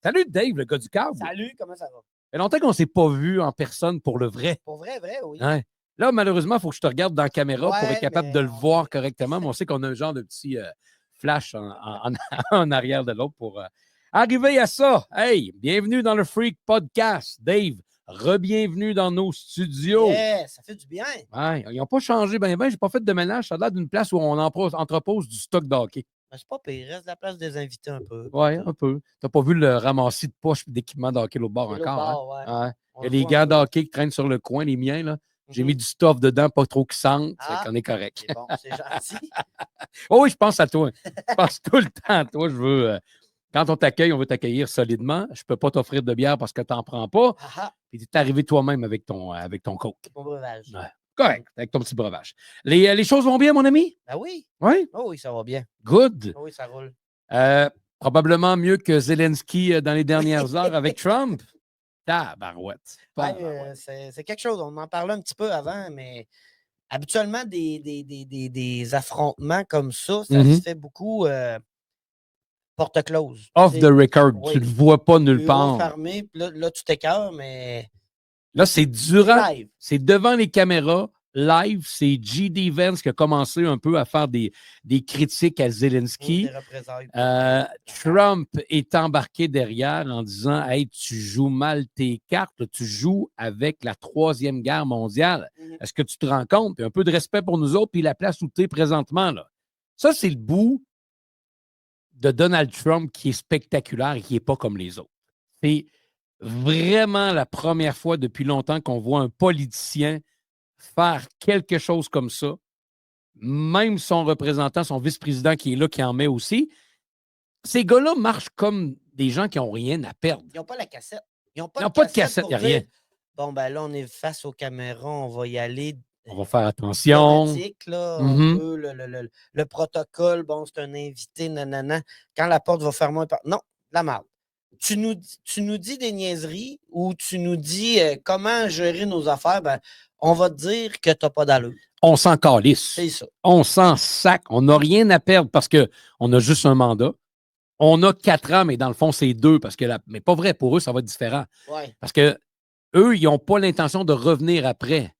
Salut Dave, le gars du câble. Salut, comment ça va? Ça fait longtemps qu'on ne s'est pas vu en personne pour le vrai. Pour vrai, oui. Hein? Là, malheureusement, il faut que je te regarde dans la caméra pour Ouais, être capable mais de le voir correctement. Mais on sait qu'on a un genre de petit flash en arrière de l'autre pour arriver à ça. Hey, bienvenue dans le Freak Podcast. Dave, re-bienvenue dans nos studios. Yeah, ça fait du bien. Ouais, ils n'ont pas changé. Ben, j'ai pas fait de ménage. Ça a l'air d'une place où on entrepose du stock d'hockey. Ben, c'est pas pire, il reste de la place des invités un peu. Oui, un peu. Tu n'as pas vu le ramassis de poches et d'équipements d'hockey au bar Et encore. bord, Hein? On Il y a le les voit gants un peu. d'hockey qui traînent sur le coin, les miens. Là. J'ai Mhm. mis du stuff dedans, pas trop qui sente. Ah. On est correct. C'est bon, c'est gentil. Oh oui, je pense à toi. Je pense tout le temps à toi. Je veux. Quand on t'accueille, on veut t'accueillir solidement. Je ne peux pas t'offrir de bière parce que tu n'en prends pas. Ah, Puis tu es arrivé toi-même avec ton coke. mon breuvage. Ouais. Correct, avec ton petit breuvage. Les choses vont bien, mon ami? Ben oui. Oui? Oh oui, ça va bien. Good. Oh oui, ça roule. Probablement mieux que Zelensky dans les dernières heures avec Trump. Tabarouette. C'est quelque chose. On en parlait un petit peu avant, mais habituellement, des affrontements comme ça se fait beaucoup porte close. Off the record. Oui. Tu ne le vois pas nulle Bureau part. fermé, puis là, tu t'écœures, mais Là, c'est durant. live. C'est devant les caméras. Live, c'est J.D. Vance qui a commencé un peu à faire des critiques à Zelensky. Des représailles. Trump est embarqué derrière en disant « Hey, tu joues mal tes cartes, là, tu joues avec la Troisième Guerre mondiale. Est-ce que tu te rends compte? » Un peu de respect pour nous autres, puis la place où tu es présentement. Là. Ça, c'est le bout de Donald Trump qui est spectaculaire et qui n'est pas comme les autres. C'est vraiment la première fois depuis longtemps qu'on voit un politicien faire quelque chose comme ça. Même son représentant, son vice-président qui est là, qui en met aussi. Ces gars-là marchent comme des gens qui n'ont rien à perdre. Ils n'ont pas la cassette. Ils n'ont pas de cassette, il n'y a rien. Bon, ben là, on est face aux caméras, on va y aller. On va faire attention. Là, un peu, le protocole, bon, c'est un invité, nanana. Quand la porte va fermer, non, la merde. Tu nous dis des niaiseries ou tu nous dis comment gérer nos affaires, ben, on va te dire que tu n'as pas d'allure. On s'en calisse. C'est ça. On s'en sac. On n'a rien à perdre parce qu'on a juste un mandat. On a 4 ans, mais dans le fond, c'est 2 parce que mais pas vrai, pour eux, ça va être différent. Ouais. Parce que eux, ils n'ont pas l'intention de revenir après.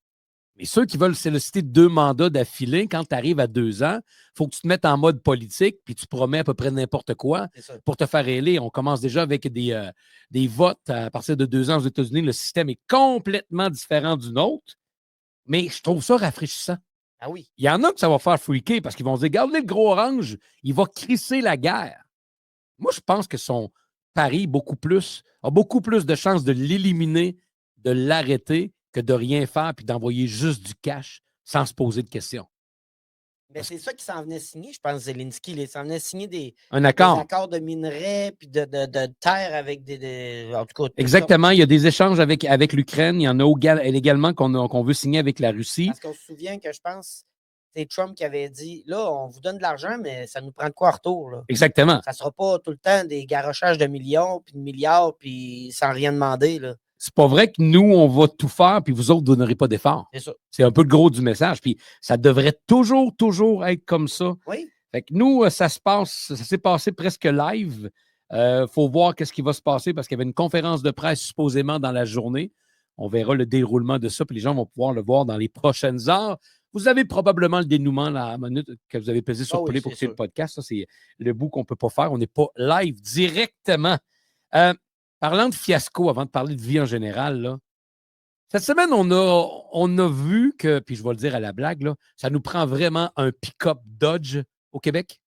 Mais ceux qui veulent solliciter 2 mandats d'affilée, quand tu arrives à 2 ans, il faut que tu te mettes en mode politique, puis tu promets à peu près n'importe quoi pour te faire élire. On commence déjà avec des votes à partir de 2 ans aux États-Unis. Le système est complètement différent du nôtre, mais je trouve ça rafraîchissant. Ah oui. Il y en a que ça va faire freaker parce qu'ils vont se dire, regardez le gros orange, il va crisser la guerre. Moi, je pense que son pari a beaucoup plus de chances de l'éliminer, de l'arrêter, que de rien faire puis d'envoyer juste du cash sans se poser de questions. Mais c'est ça qui s'en venait signer, je pense, Zelensky. Il s'en venait signer des accord de minerais puis de terre avec en tout cas. Exactement. Il y a des échanges avec l'Ukraine. Il y en a également qu'on veut signer avec la Russie. Parce qu'on se souvient que je pense c'est Trump qui avait dit là, on vous donne de l'argent, mais ça nous prend de quoi en retour? Là? Exactement. Ça ne sera pas tout le temps des garochages de millions puis de milliards puis sans rien demander. Là. C'est pas vrai que nous, on va tout faire, puis vous autres, vous n'aurez pas d'effort. C'est ça. C'est un peu le gros du message. Puis ça devrait toujours être comme ça. Oui. Fait que nous, ça s'est passé presque live. Faut voir qu'est-ce qui va se passer parce qu'il y avait une conférence de presse supposément dans la journée. On verra le déroulement de ça, puis les gens vont pouvoir le voir dans les prochaines heures. Vous avez probablement le dénouement la minute que vous avez pesé sur play pour écouter le podcast. Ça, c'est le bout qu'on ne peut pas faire. On n'est pas live directement. Parlant de fiasco, avant de parler de vie en général, là, cette semaine, on a vu que, puis je vais le dire à la blague, là, ça nous prend vraiment un pick-up Dodge au Québec.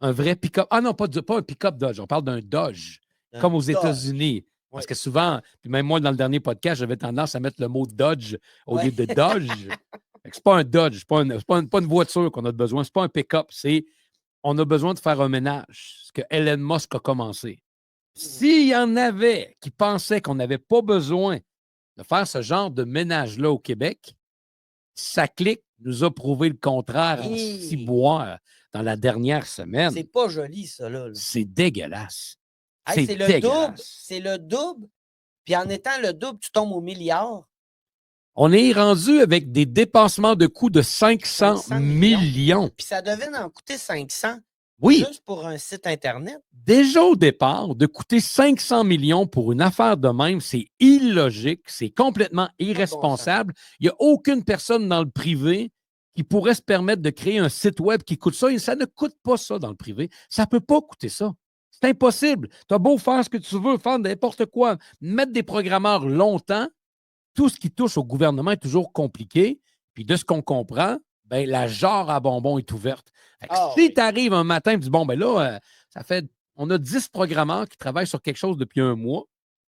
Un vrai pick-up. Ah non, pas un pick-up Dodge, on parle d'un Dodge, comme aux États-Unis. Parce que souvent, puis même moi, dans le dernier podcast, j'avais tendance à mettre le mot Dodge au lieu de Dodge. C'est pas un Dodge, c'est pas une voiture qu'on a besoin, c'est pas un pick-up, on a besoin de faire un ménage, ce que Elon Musk a commencé. S'il y en avait qui pensaient qu'on n'avait pas besoin de faire ce genre de ménage-là au Québec, SACLIC nous a prouvé le contraire en ciboire dans la dernière semaine. C'est pas joli, ça, là. C'est dégueulasse. Hey, c'est le double. C'est le double. Puis en étant le double, tu tombes au milliard. On est rendu avec des dépassements de coûts de 500 millions. Puis ça devait en coûter 500 Oui. Juste pour un site Internet. Déjà au départ, de coûter 500 millions pour une affaire de même, c'est illogique, c'est complètement irresponsable. Il n'y a aucune personne dans le privé qui pourrait se permettre de créer un site web qui coûte ça. Et ça ne coûte pas ça dans le privé. Ça ne peut pas coûter ça. C'est impossible. Tu as beau faire ce que tu veux, faire n'importe quoi, mettre des programmeurs longtemps, tout ce qui touche au gouvernement est toujours compliqué. Puis de ce qu'on comprend, ben, la jarre à bonbons est ouverte. Si tu arrives un matin et tu dis, bon, ben là, on a 10 programmeurs qui travaillent sur quelque chose depuis un mois.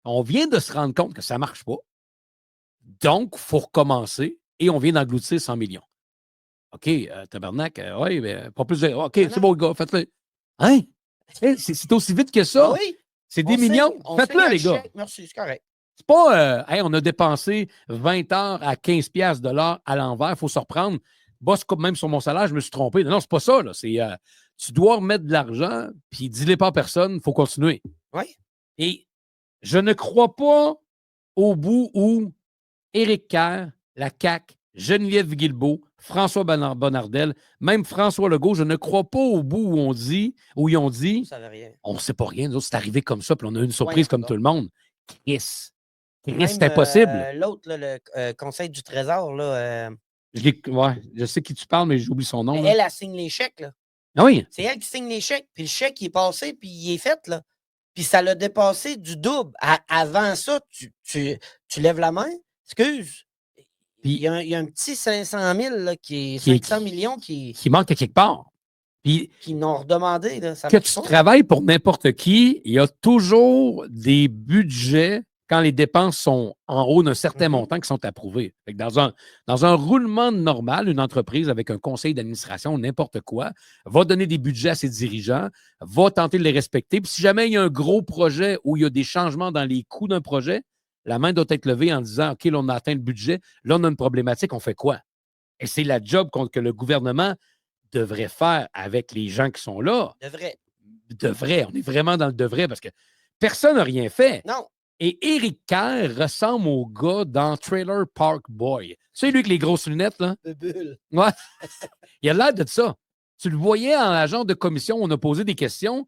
On vient de se rendre compte que ça ne marche pas. Donc, il faut recommencer et on vient d'engloutir 100 millions. OK, tabarnak, oui, mais pas plus de. OK, c'est bon, gars, faites-le. Hein? C'est aussi vite que ça. Oui. C'est des millions. Faites-le, les gars. Merci, c'est correct. C'est pas, on a dépensé 20 heures à 15$ de l'heure à l'envers, il faut se reprendre. Boss, même sur mon salaire, je me suis trompé. Non, c'est pas ça. Là. C'est, tu dois remettre de l'argent, puis dis-le pas à personne, il faut continuer. Oui. Et je ne crois pas au bout où Éric Kerr, la CAQ, Geneviève Guilbeault, François Bonnardel, même François Legault, je ne crois pas au bout où ils ont dit, on ne sait pas rien, nous autres, c'est arrivé comme ça, puis on a eu une surprise comme tout le monde. Chris, c'est impossible. L'autre, le Conseil du Trésor, là. Je sais qui tu parles, mais j'oublie son nom. Elle signe les chèques, là. Ah oui? C'est elle qui signe les chèques. Puis le chèque, il est passé, puis il est fait, là. Puis ça l'a dépassé du double. Avant ça, tu lèves la main, excuse. Puis, il y a un petit 500 000, là, 500 millions qui manque à quelque part. Puis, qui n'ont redemandé. Là, que tu travailles pour n'importe qui, il y a toujours des budgets quand les dépenses sont en haut d'un certain montant qui sont approuvés. Fait que dans un roulement normal, une entreprise avec un conseil d'administration, n'importe quoi, va donner des budgets à ses dirigeants, va tenter de les respecter. Puis si jamais il y a un gros projet où il y a des changements dans les coûts d'un projet, la main doit être levée en disant, OK, là, on a atteint le budget, là, on a une problématique, on fait quoi? Et c'est la job que le gouvernement devrait faire avec les gens qui sont là. Devrait. On est vraiment dans le devrait parce que personne n'a rien fait. Non. Et Éric Kerr ressemble au gars dans Trailer Park Boy. C'est lui avec les grosses lunettes, là? De bulle. Ouais. Il a l'air de ça. Tu le voyais en agent de commission, on a posé des questions.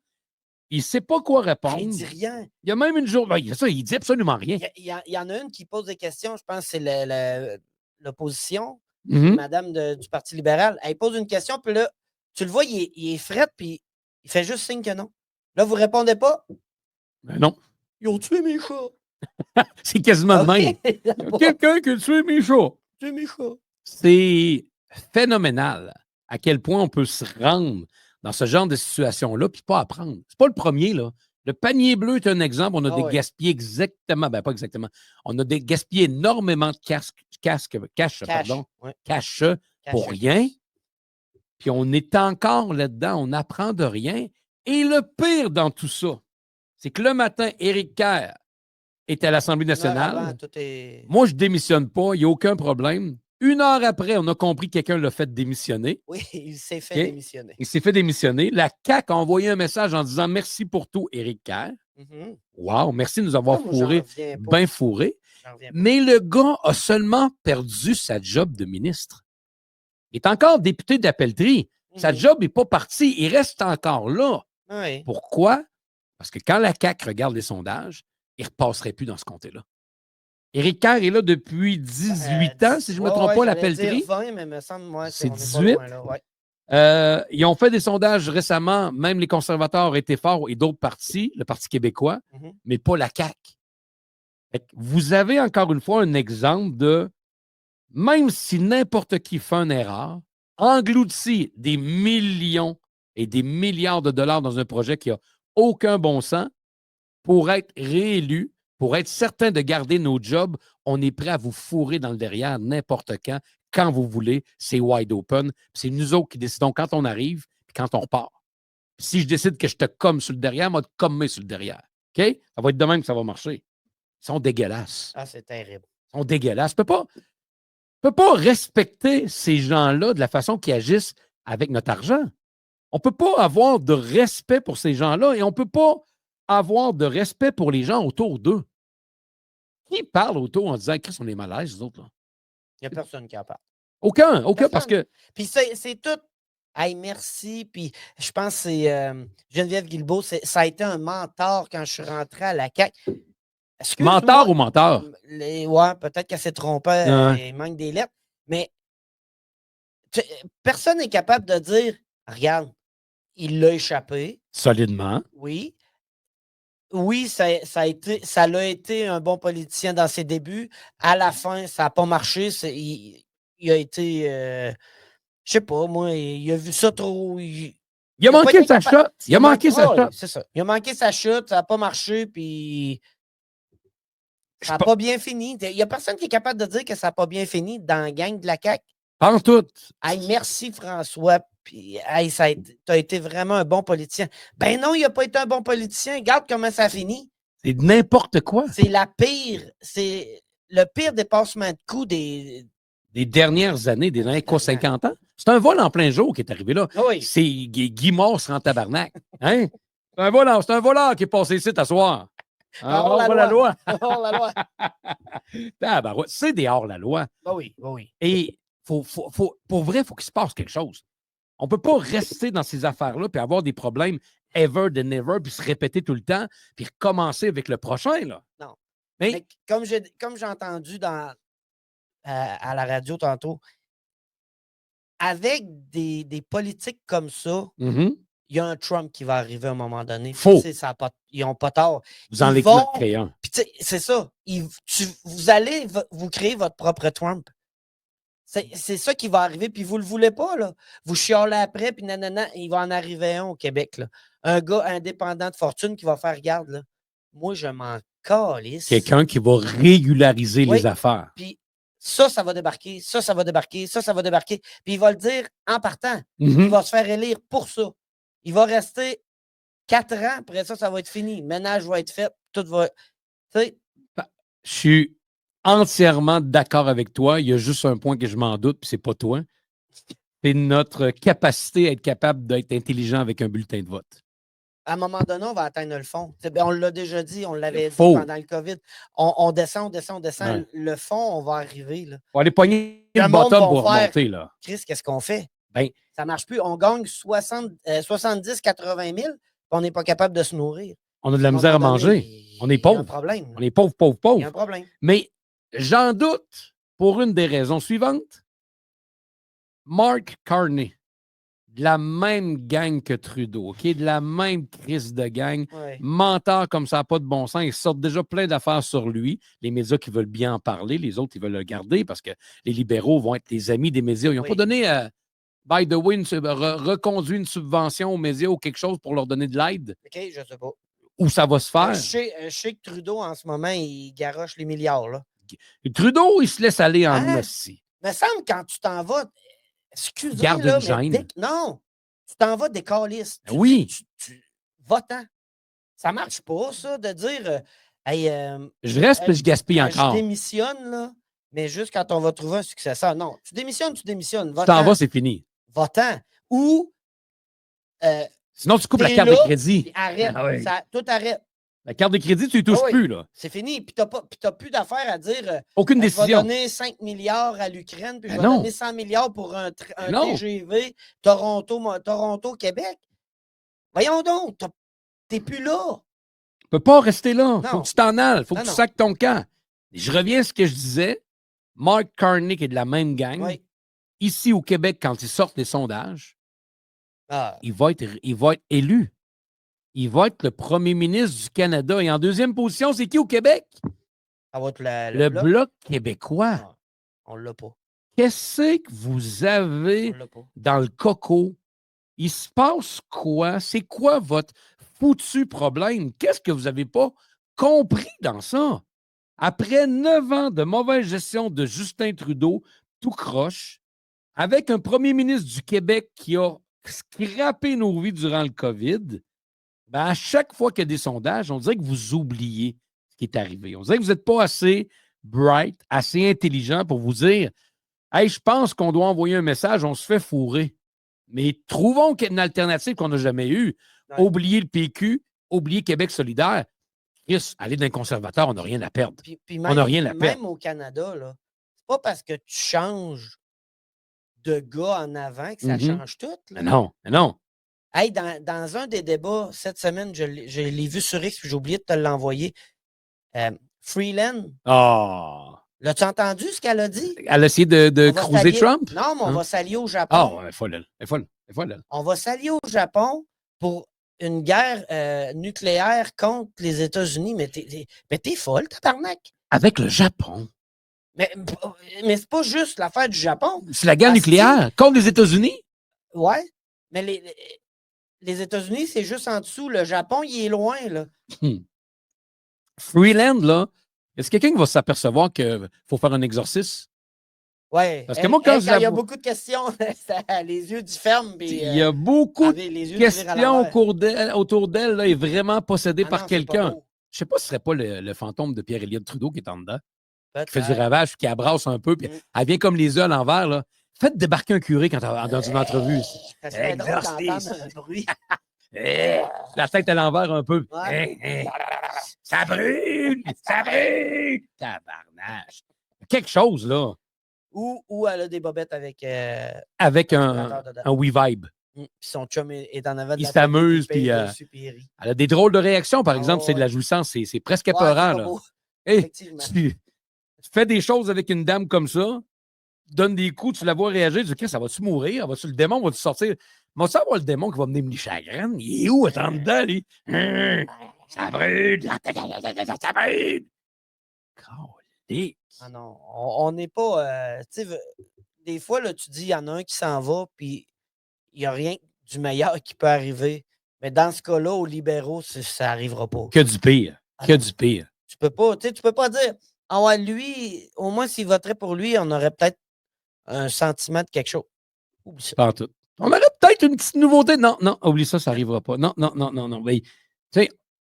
Il ne sait pas quoi répondre. Il ne dit rien. Il y a même une journée. Il dit absolument rien. Il y en a une qui pose des questions, je pense que c'est l'opposition, madame du Parti libéral. Elle pose une question, puis là, tu le vois, il est fret, puis il fait juste signe que non. Là, vous ne répondez pas? Ben non. Ils ont tué mes chats. C'est quasiment de même. Quelqu'un qui a tué mes chats. Tué mes chats. C'est phénoménal à quel point on peut se rendre dans ce genre de situation-là puis pas apprendre. C'est pas le premier, là. Le panier bleu est un exemple. On a gaspillé exactement, pas exactement. On a gaspillé énormément de cash pour rien. Puis on est encore là-dedans. On n'apprend de rien. Et le pire dans tout ça, c'est que le matin, Éric Kerr est à l'Assemblée nationale. Moi, je ne démissionne pas. Il n'y a aucun problème. 1 heure après, on a compris que quelqu'un l'a fait démissionner. Oui, il s'est fait démissionner. Il s'est fait démissionner. La CAQ a envoyé un message en disant « Merci pour tout, Éric Kerr. Wow, merci de nous avoir fourré, bien fourré. » Mais le gars a seulement perdu sa job de ministre. Il est encore député d'Appellerie. Sa job n'est pas partie. Il reste encore là. Oui. Pourquoi? Parce que quand la CAQ regarde les sondages, il ne repasserait plus dans ce comté-là. Éric Kerr est là depuis 18 ans, si je ne me trompe pas, l'Appellerie. C'est 18. Ils ont fait des sondages récemment, même les conservateurs ont été forts et d'autres partis, le Parti québécois, mais pas la CAQ. Vous avez encore une fois un exemple de, même si n'importe qui fait une erreur, engloutit des millions et des milliards de dollars dans un projet qui n'a aucun bon sens, pour être réélu, pour être certain de garder nos jobs, on est prêt à vous fourrer dans le derrière n'importe quand vous voulez. C'est wide open. C'est nous autres qui décidons quand on arrive et quand on repart. Si je décide que je te comme sur le derrière, moi, te commer sur le derrière. OK? Ça va être de même que ça va marcher. Ils sont dégueulasses. Ah, c'est terrible. Ils sont dégueulasses. Tu ne peux pas respecter ces gens-là de la façon qu'ils agissent avec notre argent. On ne peut pas avoir de respect pour ces gens-là et on ne peut pas avoir de respect pour les gens autour d'eux. Qui parle autour en disant « Chris, on est mal à l'aise, les autres? » Il n'y a personne qui en parle. Aucun, parce que... Puis c'est tout... Hey, merci. Puis je pense que c'est Geneviève Guilbeault. Ça a été un mentor quand je suis rentré à la CAQ. Mentor Excuse-moi. ou mentor? Ouais, peut-être qu'elle s'est trompée. Ouais. Il manque des lettres. Mais personne n'est capable de dire regarde, il l'a échappé. Solidement. Oui. Oui, ça l'a été un bon politicien dans ses débuts. À la fin, ça n'a pas marché. Il a été. Je sais pas, moi, il a vu ça trop. Il a Il a pas manqué été sa capable. shot. Il a manqué sa Ouais, shot. c'est ça. Il a manqué sa chute, ça n'a pas marché, puis Je ça n'a pas bien fini. Il n'y a personne qui est capable de dire que ça n'a pas bien fini dans la gang de la CAQ. pense tout. Hey, merci François, puis hey, tu as été vraiment un bon politicien. Ben non, il n'a pas été un bon politicien. Regarde comment ça finit. C'est n'importe quoi. C'est le pire dépassement de coût des Dernières années, des années quoi, 50 ans. C'est un vol en plein jour qui est arrivé là. Oui. C'est Guy Morse en tabarnak. Hein? C'est un voleur qui est passé ici t'asseoir. Hors la loi. Hors la loi. Tabarouette, c'est des hors-la-loi. Ben oui, ben oui. Et pour vrai, il faut qu'il se passe quelque chose. On ne peut pas rester dans ces affaires-là puis avoir des problèmes ever and never puis se répéter tout le temps puis recommencer avec le prochain. Là. Non. Mais Mais comme j'ai entendu à la radio tantôt, avec des politiques comme ça, il y a un Trump qui va arriver à un moment donné. Faux. Ils n'ont pas tort. Vous en créez un. C'est ça. Vous allez vous créer votre propre Trump. C'est ça qui va arriver, puis vous ne le voulez pas, là. Vous chialez après, puis nanana, il va en arriver un au Québec, là. Un gars indépendant de fortune qui va faire, regarde, là, moi, je m'en calisse. Quelqu'un qui va régulariser les affaires. Puis ça va débarquer, ça va débarquer, ça va débarquer. Puis il va le dire en partant. Mm-hmm. Il va se faire élire pour ça. Il va rester 4 ans, après ça va être fini. Le ménage va être fait, tout va... Tu sais... Je suis entièrement d'accord avec toi. Il y a juste un point que je m'en doute, puis c'est pas toi. C'est notre capacité à être capable d'être intelligent avec un bulletin de vote. À un moment donné, on va atteindre le fond. On l'a déjà dit, on l'avait dit pendant le COVID. On descend. Ouais. Le fond, on va arriver. Là. On va aller pogner le bottom pour remonter. Là. Chris, qu'est-ce qu'on fait? Ben, ça ne marche plus. On gagne 70-80 000, puis on n'est pas capable de se nourrir. On a de la misère à manger. On est pauvre. Il y a un problème. On est pauvre. Il y a un problème. Mais j'en doute pour une des raisons suivantes. Mark Carney, de la même gang que Trudeau, OK? De la même crise de gang. Ouais. Menteur comme ça, pas de bon sens. Ils sortent déjà plein d'affaires sur lui. Les médias qui veulent bien en parler, les autres, ils veulent le garder parce que les libéraux vont être les amis des médias. Ils n'ont pas donné, by the way, reconduit une subvention aux médias ou quelque chose pour leur donner de l'aide. OK, je ne sais pas. Où ça va se faire? Je sais que Trudeau, en ce moment, il garoche les milliards. Là. Trudeau, il se laisse aller en Messie. Il me semble quand tu t'en vas... Excusez-moi, garde une gêne. Non, tu t'en vas des câlisses. Oui. Va-t'en. Ça marche pas, ça, de dire hey, je reste et je gaspille encore. Je démissionne, là, mais juste quand on va trouver un successeur. Non, tu démissionnes. Tu t'en vas, c'est fini. Va-t'en. Ou sinon, tu coupes la carte de crédit. Arrête. Tout arrête. La carte de crédit, tu ne touches plus. Là. C'est fini. Puis tu n'as plus d'affaires à dire. Aucune décision. Je vais donner 5 milliards à l'Ukraine, puis je vais donner 100 milliards pour un TGV Toronto-Québec. Voyons donc, tu n'es plus là. Tu ne peux pas rester là. Il faut que tu t'en ailles. Il faut que tu sacs ton camp. Je reviens à ce que je disais. Mark Carney, qui est de la même gang, ici au Québec, quand ils sortent les sondages, il va être élu. Il va être le premier ministre du Canada. Et en deuxième position, c'est qui au Québec? Ça va être le Bloc québécois. Non, on ne l'a pas. Qu'est-ce que vous avez dans le coco? Il se passe quoi? C'est quoi votre foutu problème? Qu'est-ce que vous n'avez pas compris dans ça? Après 9 ans de mauvaise gestion de Justin Trudeau, tout croche, avec un premier ministre du Québec qui a scrappé nos vies durant le COVID, ben à chaque fois qu'il y a des sondages, on dirait que vous oubliez ce qui est arrivé. On dirait que vous n'êtes pas assez bright, assez intelligent pour vous dire « Hey, je pense qu'on doit envoyer un message, on se fait fourrer. » Mais trouvons une alternative qu'on n'a jamais eue. Ouais. Oubliez le PQ, oubliez Québec solidaire. Chris, aller d'un conservateur, on n'a rien à perdre. Puis même, on n'a rien à perdre. Même au Canada, c'est pas parce que tu changes de gars en avant que ça change tout. Là. Mais non. Hey, dans un des débats cette semaine, je l'ai vu sur X, puis j'ai oublié de te l'envoyer. Freeland. Oh. L'as-tu entendu ce qu'elle a dit? Elle a essayé de cruiser Trump? Non, mais on va s'allier au Japon. Ah, elle est folle, elle. Elle est folle. On va s'allier au Japon pour une guerre nucléaire contre les États-Unis. Mais t'es folle, tabarnak. Avec le Japon. Mais c'est pas juste l'affaire du Japon. C'est la guerre nucléaire contre les États-Unis? Ouais. Mais les États-Unis, c'est juste en dessous. Le Japon, il est loin, là. Freeland, là, est-ce quelqu'un qui va s'apercevoir qu'il faut faire un exorcisme? Oui. Parce que moi, quand il y a beaucoup de questions, les yeux du ferme. Il y a beaucoup de questions autour d'elle. Elle est vraiment possédée par quelqu'un. Je ne sais pas si ce serait pas le fantôme de Pierre-Éliott Trudeau qui est en dedans. Qui fait du ravage, qui abrasse un peu. Puis elle vient comme les œufs à l'envers. Là. Faites débarquer un curé quand dans une entrevue. Ça serait drôle d'entendre un bruit. La tête à l'envers un peu. Ouais. Ça brûle! Ça brûle! Tabarnache! Quelque chose, là. Ou elle a des bobettes avec un WeVibe. Puis son chum est en avant de il s'amuse, puis elle a des drôles de réactions, par exemple, c'est de la jouissance, c'est presque épeurant. Là. Effectivement. Tu fais des choses avec une dame comme ça, donne des coups, tu la vois réagir, tu dis, ça va-tu mourir? Le démon va-tu sortir? Moi, ça va le démon qui va venir me les chagrines. Il est où, attends dedans, lui? Ça brûle! Ça brûle! Ah non, on n'est pas... tu sais, des fois, là, tu dis, il y en a un qui s'en va, puis il n'y a rien du meilleur qui peut arriver. Mais dans ce cas-là, aux libéraux, ça n'arrivera pas. Que du pire. Du pire. Tu peux pas dire, ah ouais, lui, au moins, s'il voterait pour lui, on aurait peut-être un sentiment de quelque chose. Oublie ça. Pas tout. On aurait peut-être une petite nouveauté. Non, oublie ça, ça n'arrivera pas. Non. Tu sais,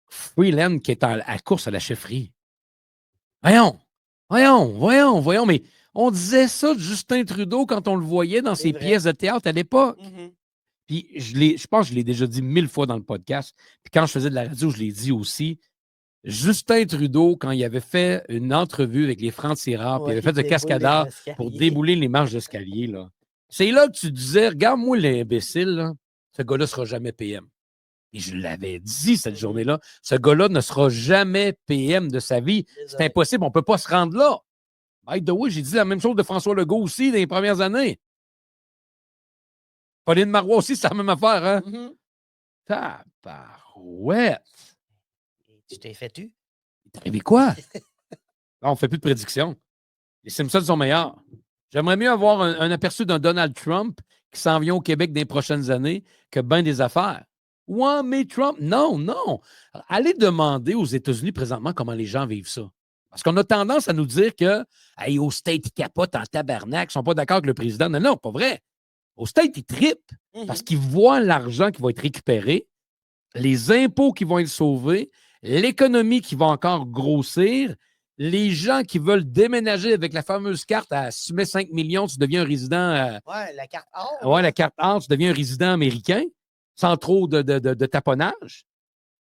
Freeland qui est à la course à la chefferie. Voyons. Mais on disait ça de Justin Trudeau quand on le voyait dans ses pièces de théâtre à l'époque. Puis je pense que je l'ai déjà dit 1000 fois dans le podcast. Puis quand je faisais de la radio, je l'ai dit aussi. Justin Trudeau, quand il avait fait une entrevue avec les Francs-Tireurs, puis il avait fait de cascadeur pour débouler les marches d'escalier, là. C'est là que tu disais, regarde-moi l'imbécile, là. Ce gars-là ne sera jamais PM. Et je l'avais dit cette journée-là, ce gars-là ne sera jamais PM de sa vie. C'est impossible, on ne peut pas se rendre là. By the way, j'ai dit la même chose de François Legault aussi dans les premières années. Pauline Marois aussi, c'est la même affaire, hein? Tabarouette! Tu t'es fait tu? Il t'est arrivé quoi? Non, on ne fait plus de prédictions. Les Simpsons sont meilleurs. J'aimerais mieux avoir un aperçu d'un Donald Trump qui s'en vient au Québec dans les prochaines années que bien des affaires. Ouais, mais Trump, non. Allez demander aux États-Unis présentement comment les gens vivent ça. Parce qu'on a tendance à nous dire que hey, au State, ils capotent en tabarnak, ils ne sont pas d'accord avec le président. Non, pas vrai. Au State, ils trippent parce qu'ils voient l'argent qui va être récupéré, les impôts qui vont être sauvés, l'économie qui va encore grossir, les gens qui veulent déménager avec la fameuse carte à si tu mets 5 millions, tu deviens un résident. Ouais, la carte or. Ouais, la carte or, tu deviens un résident américain sans trop de taponnage.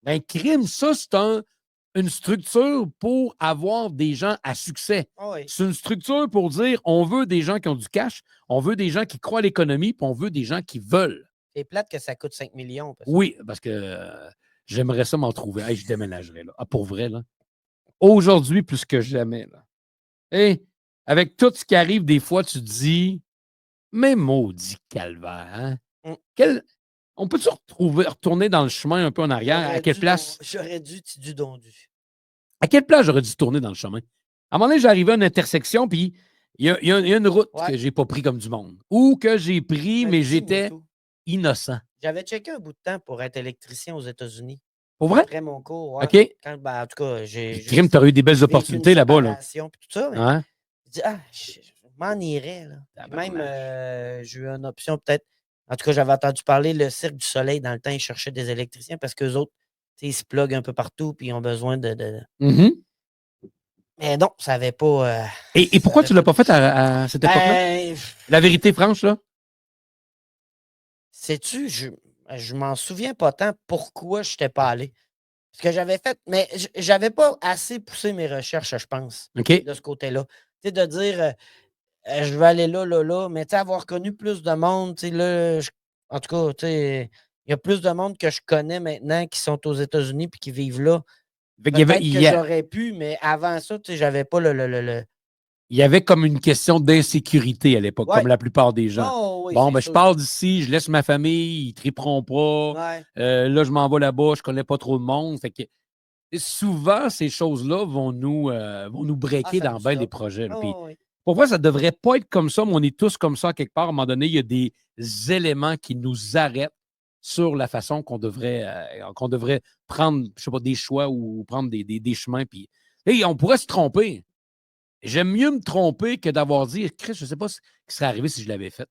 Ben, crime, ça, c'est une structure pour avoir des gens à succès. Oui. C'est une structure pour dire on veut des gens qui ont du cash, on veut des gens qui croient à l'économie, puis on veut des gens qui veulent. C'est plate que ça coûte 5 millions. Oui, parce que j'aimerais ça m'en trouver. Hey, je déménagerais, là. Ah, pour vrai, là. Aujourd'hui, plus que jamais, là. Hey, avec tout ce qui arrive, des fois, tu te dis, mais maudit calvaire, hein? On peut-tu retourner dans le chemin un peu en arrière? À quelle place? J'aurais dû, tu dondu. À quelle place j'aurais dû tourner dans le chemin? À un moment donné, j'arrivais à une intersection, puis il y a une route que j'ai pas pris comme du monde. Ou que j'ai pris, mais j'étais innocent. J'avais checké un bout de temps pour être électricien aux États-Unis. Pour vrai? Après mon cours, ouais. OK. En tout cas, Crime, tu aurais eu des belles opportunités là-bas. Là. Tout ça, mais ouais. Je dis, je m'en irais. Là. Même, j'ai eu une option peut-être. En tout cas, j'avais entendu parler, le Cirque du Soleil, dans le temps, ils cherchaient des électriciens parce qu'eux autres, ils se pluguent un peu partout puis ils ont besoin de... Mais non, ça n'avait pas... Et pourquoi tu ne l'as pas fait à cette époque-là? La vérité franche, là? Sais-tu, je m'en souviens pas tant pourquoi je n'étais pas allé. Parce que j'avais fait... Mais j'avais pas assez poussé mes recherches, je pense, OK. de ce côté-là. Tu sais, de dire... je vais aller là. Mais tu sais, avoir connu plus de monde, tu sais, là, en tout cas, tu sais, il y a plus de monde que je connais maintenant qui sont aux États-Unis puis qui vivent là. Fait qu'il Peut-être que j'aurais pu, mais avant ça, tu sais, j'avais pas il y avait comme une question d'insécurité à l'époque, Ouais. comme la plupart des gens. Oh, oui, Bon, c'est ben, je sûr. pars d'ici, je laisse ma famille, ils triperont pas. Ouais. Là, je m'en vais là-bas, je connais pas trop de monde. Fait que souvent, ces choses-là vont nous Ah, breaker ça dans nous bien des stoppe. projets, là. Puis, Oh, oui. pour moi, ça devrait pas être comme ça, mais on est tous comme ça quelque part. À un moment donné, il y a des éléments qui nous arrêtent sur la façon qu'on devrait prendre, je sais pas, des choix ou prendre des chemins. Puis, hey, on pourrait se tromper. J'aime mieux me tromper que d'avoir dit, Chris, je ne sais pas ce qui serait arrivé si je l'avais fait.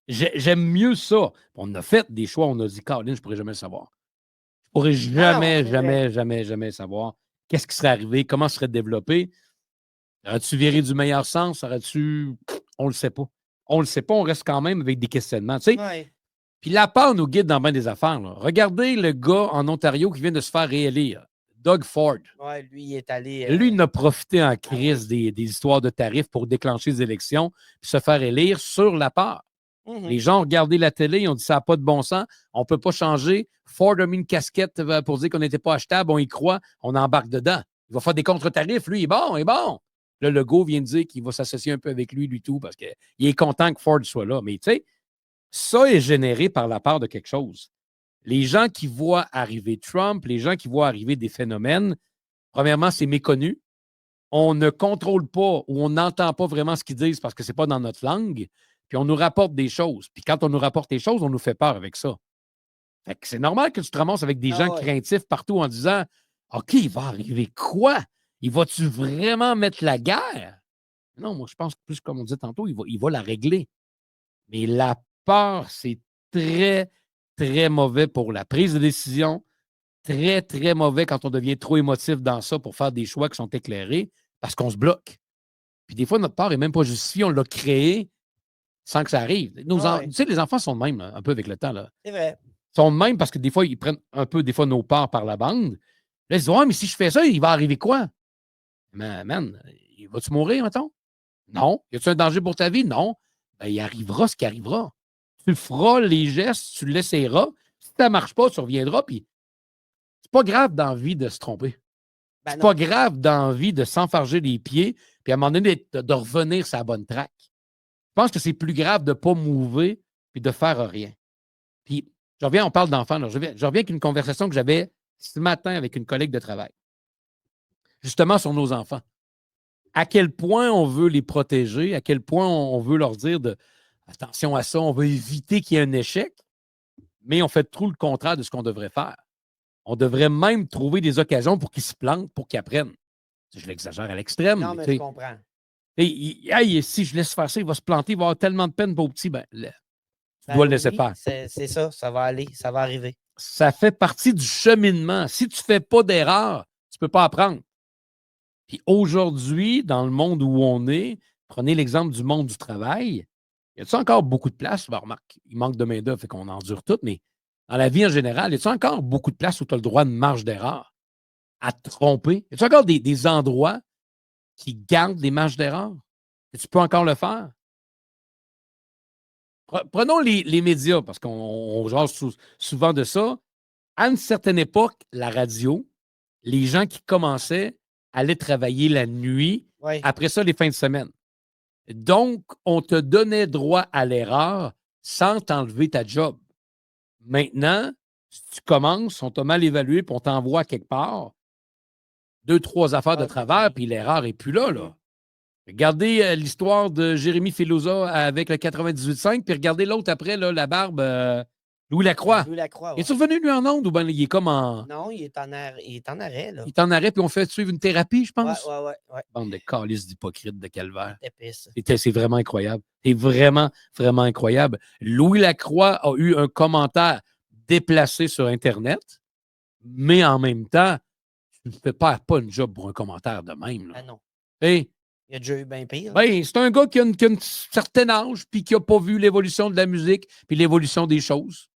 J'aime mieux ça. On a fait des choix, on a dit, Caroline, je ne pourrais jamais le savoir. Je ne pourrais Non, jamais, c'est vrai. jamais, jamais, jamais savoir qu'est-ce qui serait arrivé, comment ça serait développé. Aurais-tu viré du meilleur sens? Aurais-tu. On ne le sait pas. On ne le sait pas, on reste quand même avec des questionnements. Tu sais? Ouais. Puis la peur nous guide dans bien des affaires. Là. Regardez le gars en Ontario qui vient de se faire réélire, Doug Ford. Ouais, lui, il est allé. Lui, il a profité en crise oui. des histoires de tarifs pour déclencher les élections puis se faire élire sur la part. Mhm. Les gens ont regardé la télé, ils ont dit ça n'a pas de bon sens, on ne peut pas changer. Ford a mis une casquette pour dire qu'on n'était pas achetable, on y croit, on embarque dedans. Il va faire des contre-tarifs, lui, il est bon, il est bon. Là, Legault vient de dire qu'il va s'associer un peu avec lui, tout, parce qu'il est content que Ford soit là. Mais tu sais, ça est généré par la part de quelque chose. Les gens qui voient arriver Trump, les gens qui voient arriver des phénomènes, premièrement, c'est méconnu. On ne contrôle pas ou on n'entend pas vraiment ce qu'ils disent parce que ce n'est pas dans notre langue. Puis on nous rapporte des choses. Puis quand on nous rapporte des choses, on nous fait peur avec ça. Fait que c'est normal que tu te ramasses avec des gens craintifs partout en disant OK, il va arriver quoi? Il va-tu vraiment mettre la guerre? Non, moi, je pense que plus comme on disait tantôt, il va la régler. Mais la peur, c'est très, très mauvais pour la prise de décision. Très, très mauvais quand on devient trop émotif dans ça pour faire des choix qui sont éclairés parce qu'on se bloque. Puis des fois, notre peur n'est même pas justifiée. On l'a créé sans que ça arrive. Tu sais, les enfants sont de même, là, un peu avec le temps. Là. C'est vrai. Ils sont de même parce que des fois, ils prennent un peu, des fois, nos peurs par la bande. Là, ils se disent, ouais, mais si je fais ça, il va arriver quoi? Mais, man, vas-tu mourir, mettons? Non. Y a-tu un danger pour ta vie? Non. Ben, il arrivera ce qui arrivera. Tu feras les gestes, tu l'essaieras. Si ça ne marche pas, tu reviendras. Puis, c'est pas grave d'envie de se tromper. Ben C'est non. pas grave d'envie de s'enfarger les pieds, puis à un moment donné, de revenir sur la bonne track. Je pense que c'est plus grave de ne pas mouver puis de faire rien. Puis, je reviens, on parle d'enfants. Je reviens avec une conversation que j'avais ce matin avec une collègue de travail, justement sur nos enfants. À quel point on veut les protéger, à quel point on veut leur dire de attention à ça, on veut éviter qu'il y ait un échec, mais on fait tout le contraire de ce qu'on devrait faire. On devrait même trouver des occasions pour qu'ils se plantent, pour qu'ils apprennent. Je l'exagère à l'extrême. Non, mais je comprends. Si je laisse faire ça, il va se planter, il va avoir tellement de peine pour petit. Ben, tu Ben dois le laisser oui, faire. c'est ça, ça va aller, ça va arriver. Ça fait partie du cheminement. Si tu ne fais pas d'erreur, tu ne peux pas apprendre. Puis aujourd'hui, dans le monde où on est, prenez l'exemple du monde du travail, y a-t-il encore beaucoup de place? Ben, remarque, il manque de main-d'œuvre, fait qu'on endure tout, mais dans la vie en général, y a-t-il encore beaucoup de place où tu as le droit de marge d'erreur? À te tromper? Y a-t-il encore des endroits qui gardent des marges d'erreur? Et tu peux encore le faire? Prenons les médias, parce qu'on jase souvent de ça. À une certaine époque, la radio, les gens qui commençaient allaient travailler la nuit, après ça, les fins de semaine. Donc, on te donnait droit à l'erreur sans t'enlever ta job. Maintenant, si tu commences, on t'a mal évalué, puis on t'envoie quelque part, 2-3 affaires de travers, puis l'erreur n'est plus là, là. Regardez l'histoire de Jérémy Filosa avec le 98.5, puis regardez l'autre après, là, la barbe, Louis Lacroix. Louis Lacroix, Il est revenu, lui, en onde, ou bien il est comme en... Non, il est en arrêt, là. Il est en arrêt, puis on fait suivre une thérapie, je pense. Ouais. Bande de calices d'hypocrites de calvaire. C'est C'est vraiment incroyable. C'est vraiment, vraiment incroyable. Louis Lacroix a eu un commentaire déplacé sur Internet, mais en même temps, tu ne fais pas une job pour un commentaire de même. Là. Ah non. Hey, il a déjà eu bien pire. Ben, c'est un gars qui a un certain âge, puis qui n'a pas vu l'évolution de la musique, puis l'évolution des choses.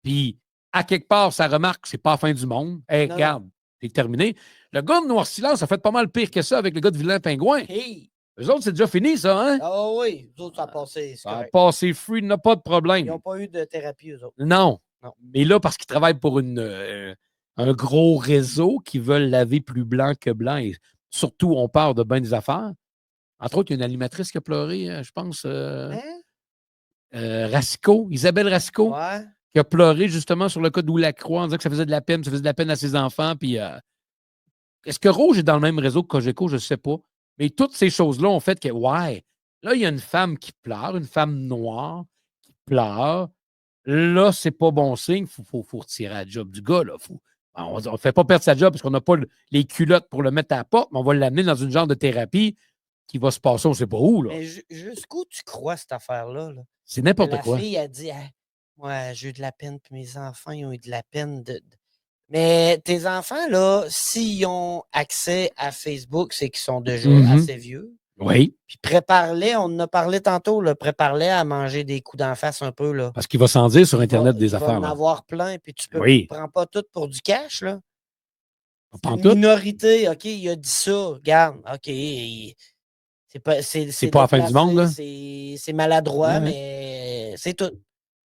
Puis, à quelque part, ça remarque que c'est pas la fin du monde. Hey, regarde, c'est terminé. Le gars de Noir Silence a fait pas mal pire que ça avec le gars de Vilain Pingouin. Hey! Eux autres, c'est déjà fini, ça, hein? Ah oui, les autres, ça a passé. C'est Ça a correct. passé free, n'a pas de Ils problème. n'ont pas eu de thérapie, eux autres. Non. Non. Mais là, parce qu'ils travaillent pour un gros réseau qui veulent laver plus blanc que blanc, et surtout, on parle de bien des affaires. Entre autres, il y a une animatrice qui a pleuré, je pense, Hein? Racicot, Isabelle Racicot, Ouais. qui a pleuré justement sur le cas d'Oulacroix en disant que ça faisait de la peine, ça faisait de la peine à ses enfants. Puis, est-ce que Rouge est dans le même réseau que Cogeco? Je ne sais pas. Mais toutes ces choses-là ont fait que, ouais, là, il y a une femme qui pleure, une femme noire qui pleure. Là, c'est pas bon signe. Faut retirer la job du gars. Là. On ne fait pas perdre sa job parce qu'on n'a pas les culottes pour le mettre à la porte, mais on va l'amener dans une genre de thérapie qui va se passer, on ne sait pas où. Là. Mais jusqu'où tu crois cette affaire-là? Là? C'est n'importe quoi. La fille a dit ouais, j'ai eu de la peine, puis mes enfants, ils ont eu de la peine de. Mais tes enfants, là, s'ils ont accès à Facebook, c'est qu'ils sont déjà assez vieux. Oui. Puis prépare-les, on en a parlé tantôt, là, prépare-les à manger des coups d'en face un peu. Là. Parce qu'il va s'en dire sur Internet des affaires. Il va en avoir plein, puis tu prends pas tout pour du cash. Là. C'est une minorité, OK, il a dit ça. Regarde, OK. C'est pas la fin du monde, là. C'est maladroit, mais c'est tout.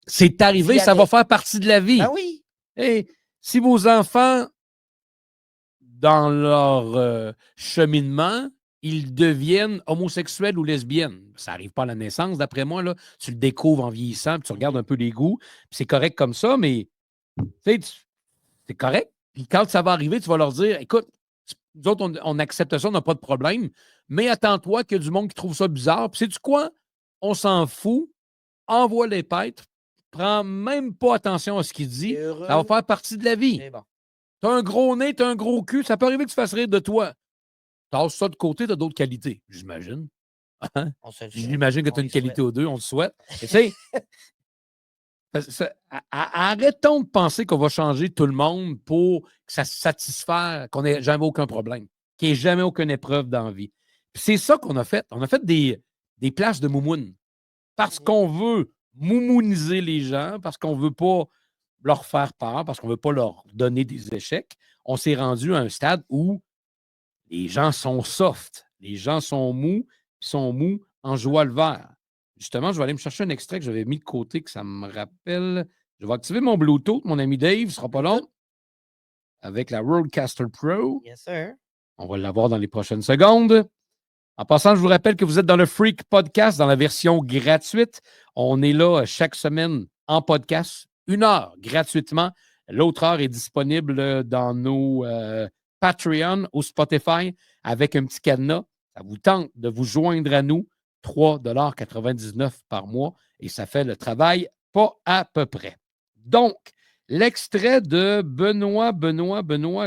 C'est arrivé, ça va faire partie de la vie. Ah oui. Et si vos enfants, dans leur cheminement, ils deviennent homosexuels ou lesbiennes, ça n'arrive pas à la naissance, d'après moi, là. Tu le découvres en vieillissant, puis tu regardes un peu les goûts, puis c'est correct comme ça, mais c'est correct. Puis quand ça va arriver, tu vas leur dire, écoute, nous autres, on accepte ça, on n'a pas de problème, mais attends-toi qu'il y a du monde qui trouve ça bizarre. Puis sais-tu quoi? On s'en fout. Envoie les pêtres. Prends même pas attention à ce qu'il dit. Ça va faire partie de la vie. Bon. T'as un gros nez, t'as un gros cul. Ça peut arriver que tu fasses rire de toi. Tasse ça de côté, t'as d'autres qualités, j'imagine. Hein? J'imagine que tu as une qualité ou deux, on le souhaite. Tu sais, arrêtons de penser qu'on va changer tout le monde pour que ça se satisfaire, qu'on n'ait jamais aucun problème, qu'il n'y ait jamais aucune épreuve dans la vie. Puis c'est ça qu'on a fait. On a fait des places de moumoune. Parce qu'on veut moumouniser les gens, parce qu'on ne veut pas leur faire peur, parce qu'on ne veut pas leur donner des échecs, on s'est rendu à un stade où les gens sont soft, les gens sont mous en joie le vert. Justement, je vais aller me chercher un extrait que j'avais mis de côté, que ça me rappelle. Je vais activer mon Bluetooth, mon ami Dave, ce ne sera pas long, avec la Rodecaster Pro. Yes, sir. On va l'avoir dans les prochaines secondes. En passant, je vous rappelle que vous êtes dans le Freak Podcast, dans la version gratuite. On est là chaque semaine en podcast, 1 heure gratuitement. L'autre heure est disponible dans nos Patreon ou Spotify avec un petit cadenas. Ça vous tente de vous joindre à nous, 3,99 $ par mois, et ça fait le travail pas à peu près. Donc, l'extrait de Benoît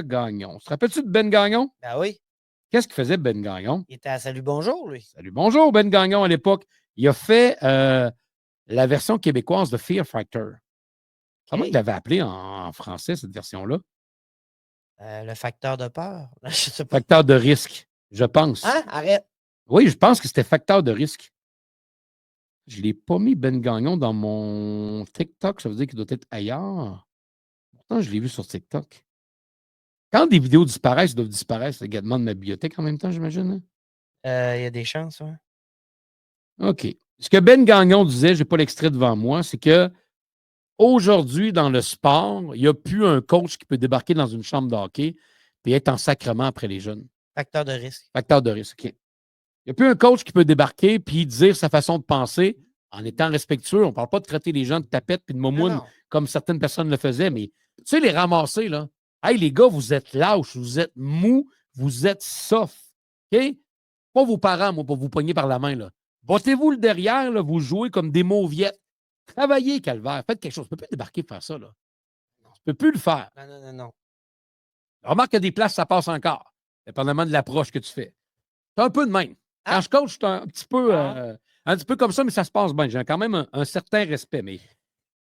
Gagnon. Se rappelles-tu de Ben Gagnon? Ben oui. Qu'est-ce qu'il faisait, Ben Gagnon? Il était à Salut Bonjour, lui. Salut Bonjour, Ben Gagnon, à l'époque. Il a fait la version québécoise de Fear Factor. Comment il l'avait appelé en français, cette version-là? Le facteur de peur. Je sais pas. Facteur de risque, je pense. Hein? Arrête. Oui, je pense que c'était facteur de risque. Je ne l'ai pas mis, Ben Gagnon, dans mon TikTok. Ça veut dire qu'il doit être ailleurs. Pourtant, je l'ai vu sur TikTok. Quand des vidéos disparaissent, ils doivent disparaître également de ma bibliothèque en même temps, j'imagine. Il y a des chances, oui. OK. Ce que Ben Gagnon disait, je n'ai pas l'extrait devant moi, c'est que aujourd'hui, dans le sport, il n'y a plus un coach qui peut débarquer dans une chambre de hockey et être en sacrement après les jeunes. Facteur de risque. Facteur de risque, OK. Il n'y a plus un coach qui peut débarquer puis dire sa façon de penser en étant respectueux. On ne parle pas de traiter les gens de tapettes puis de momounes comme certaines personnes le faisaient, mais tu sais, les ramasser, là. Hey, les gars, vous êtes lâches, vous êtes mous, vous êtes soft. OK? Pas vos parents, moi, pour vous poigner par la main, là. Battez-vous le derrière, là, vous jouez comme des mauviettes. Travaillez, calvaire. Faites quelque chose. Tu ne peux plus débarquer pour faire ça, là. Tu ne peux plus le faire. Non. Remarque que des places, ça passe encore, dépendamment de l'approche que tu fais. C'est un peu de même. Quand je coach, c'est un petit peu comme ça, mais ça se passe bien. J'ai quand même un certain respect. Mais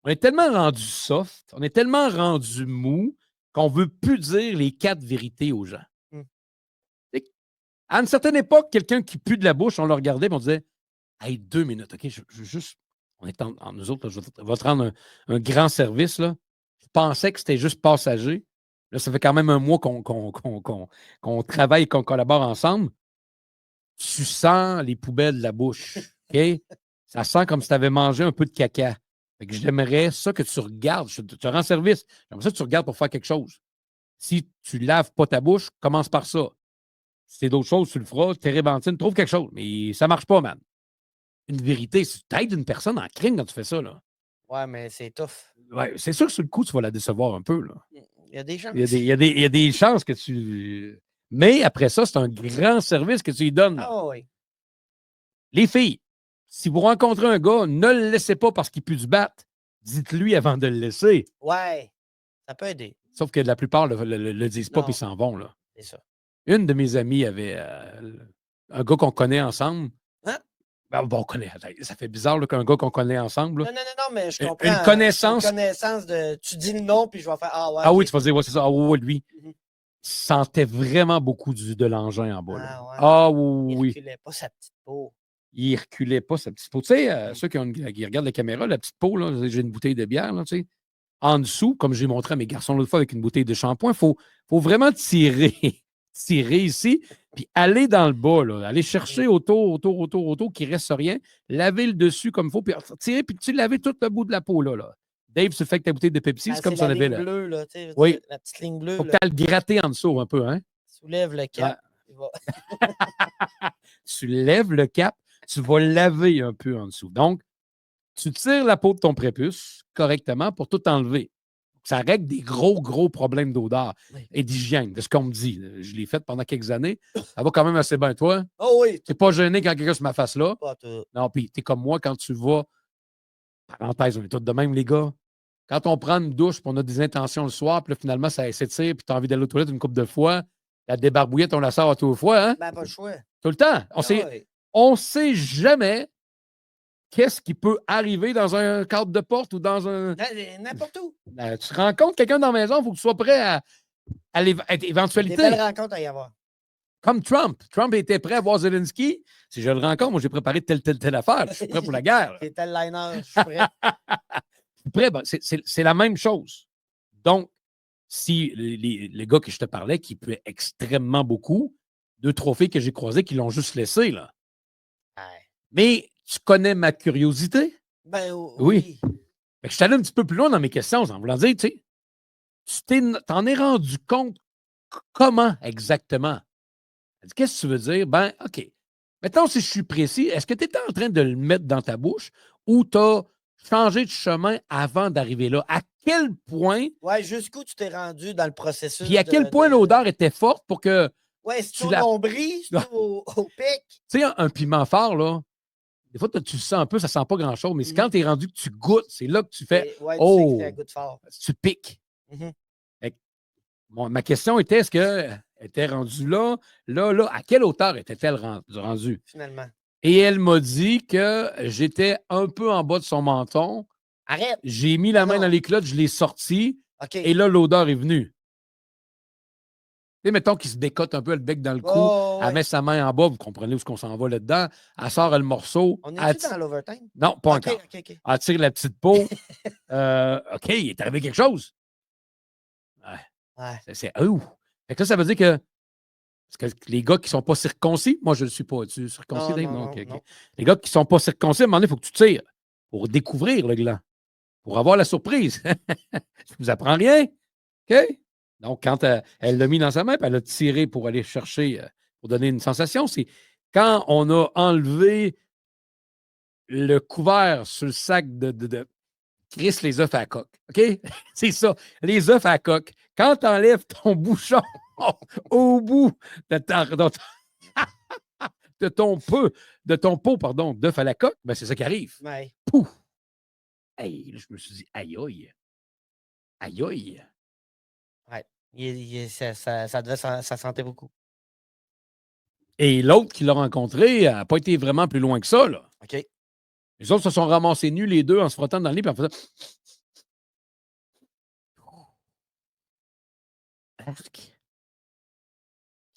on est tellement rendu soft, on est tellement rendu mou qu'on ne veut plus dire les 4 vérités aux gens. À une certaine époque, quelqu'un qui pue de la bouche, on le regardait et on disait hey, 2 minutes, OK, je veux juste. On est en nous autres, là, je vais te rendre un grand service. Là. Je pensais que c'était juste passager. Là, ça fait quand même un mois qu'on travaille et qu'on collabore ensemble. tu sens les poubelles de la bouche. OK? Ça sent comme si tu avais mangé un peu de caca. Fait que j'aimerais ça que tu regardes. Je te rends service. J'aimerais ça que tu regardes pour faire quelque chose. Si tu laves pas ta bouche, commence par ça. Si c'est d'autres choses, tu le feras. Térébenthine, trouve quelque chose. Mais ça marche pas, man. Une vérité, tu t'aides une personne en crime quand tu fais ça, là. Ouais, mais c'est tough. Ouais, c'est sûr que sur le coup, tu vas la décevoir un peu, là. Il y a des gens. Il y a des chances que tu. Mais après ça, c'est un grand service que tu lui donnes. Ah oui. Les filles, si vous rencontrez un gars, ne le laissez pas parce qu'il pue du bat. Dites-lui avant de le laisser. Ouais. Ça peut aider. Sauf que la plupart le disent pas Non. puis ils s'en vont, là. C'est ça. Une de mes amies avait un gars qu'on connaît ensemble. Hein? Ben, bon, on connaît. Ça fait bizarre là, qu'un gars qu'on connaît ensemble. Non, mais je Une comprends. connaissance. Une connaissance de. Tu dis le nom, puis je vais faire. Ah ouais. Ah oui, ok. tu vas dire, ouais, c'est ça. Ah oui, lui. Mhm. Sentait vraiment beaucoup de l'engin en bas. Là. Ah ouais. Ah oui, Il oui. reculait pas sa petite peau. Il reculait pas sa petite peau. Tu sais, ceux qui regardent la caméra, la petite peau, là, j'ai une bouteille de bière, là, tu sais. En dessous, comme j'ai montré à mes garçons l'autre fois avec une bouteille de shampoing, il faut vraiment tirer, tirer ici, puis aller dans le bas, là, aller chercher autour, qu'il ne reste rien, laver le dessus comme il faut, puis tirer, puis tu laver tout le bout de la peau, là. Dave, tu fais avec ta bouteille de Pepsi, c'est comme si on la avait ligne là. bleue, là, tu sais, Oui. la petite ligne bleue. Faut que là. tu le gratter en dessous un peu, hein? Soulève le cap. Tu lèves le cap, tu vas laver un peu en dessous. Donc, tu tires la peau de ton prépuce correctement pour tout enlever. Ça règle des gros problèmes d'odeur et d'hygiène, de ce qu'on me dit. Je l'ai fait pendant quelques années. Ça va quand même assez bien, toi. Oh oui. Tu n'es pas gêné quand quelqu'un se met face là. Pas tout. Non, puis tu es comme moi quand tu vas. Parenthèse, on est tous de même, les gars. Quand on prend une douche, puis on a des intentions le soir, puis là, finalement, ça s'étire, puis tu as envie d'aller aux toilettes une couple de fois, la débarbouillette, on la sort à tous les fois, hein? Ben, pas le choix. Tout le temps. Ouais. On sait jamais qu'est-ce qui peut arriver dans un cadre de porte ou dans un. N'importe où. Tu rencontres quelqu'un dans la maison, il faut que tu sois prêt à éventualité. Des belles rencontres à y avoir. Comme Trump. Trump était prêt à voir Zelensky. Si je le rencontre, moi, j'ai préparé telle affaire. Je suis prêt pour la guerre. C'est tel liner, je suis prêt. Je suis prêt. Ben, c'est la même chose. Donc, si les gars que je te parlais, qui puaient extrêmement beaucoup, 2 trophées que j'ai croisés qui l'ont juste laissé, là. Ouais. Mais tu connais ma curiosité? Ben Oui. Fait que je suis allé un petit peu plus loin dans mes questions, en voulant dire, tu sais, t'en es rendu compte comment exactement? Qu'est-ce que tu veux dire? Ben, OK. Maintenant, si je suis précis, est-ce que tu étais en train de le mettre dans ta bouche ou tu as changé de chemin avant d'arriver là? À quel point. Ouais, jusqu'où tu t'es rendu dans le processus? Puis à quel point l'odeur était forte pour que. Ouais, c'est au nombril, c'est au pic. Tu sais, un piment fort, là, des fois, tu le sens un peu, ça sent pas grand-chose, mais c'est quand tu es rendu que tu goûtes, c'est là que tu fais. Ouais, tu sais oh, que ça goûte fort. Tu piques. Ma question était, est-ce qu'elle était rendue là? À quelle hauteur était-elle rendue? Finalement. Et elle m'a dit que j'étais un peu en bas de son menton. Arrête! J'ai mis la main dans les culottes, je l'ai sorti. Okay. Et là, l'odeur est venue. Tu sais, mettons qu'il se décote un peu le bec dans le cou. Elle met sa main en bas, vous comprenez où est-ce qu'on s'en va là-dedans. Elle sort le morceau. On est-tu dans l'overtime? Non, pas encore. Elle tire la petite peau. OK, il est arrivé quelque chose. Ouais. C'est ouf. Fait que là, ça veut dire que. Parce que les gars qui ne sont pas circoncis, moi, je ne le suis pas. Tu es circoncis, Dave? Non. Les gars qui ne sont pas circoncis, à un moment donné, il faut que tu tires pour découvrir le gland, pour avoir la surprise. Je ne vous apprends rien. OK? Donc, quand elle l'a mis dans sa main, puis elle a tiré pour aller chercher, pour donner une sensation, c'est quand on a enlevé le couvert sur le sac de Chris, les œufs à la coque. OK? C'est ça. Les œufs à la coque. Quand tu enlèves ton bouchon au bout de ton pot, pardon, d'œuf à la coque, ben c'est ça qui arrive. Ouais. Pouf! Hey, je me suis dit, aïe aïe. Aïe aïe. Ouais. Ça sentait beaucoup. Et l'autre qui l'a rencontré n'a pas été vraiment plus loin que ça, là. OK. Les autres se sont ramassés nus, les deux, en se frottant dans le lit, puis en faisant.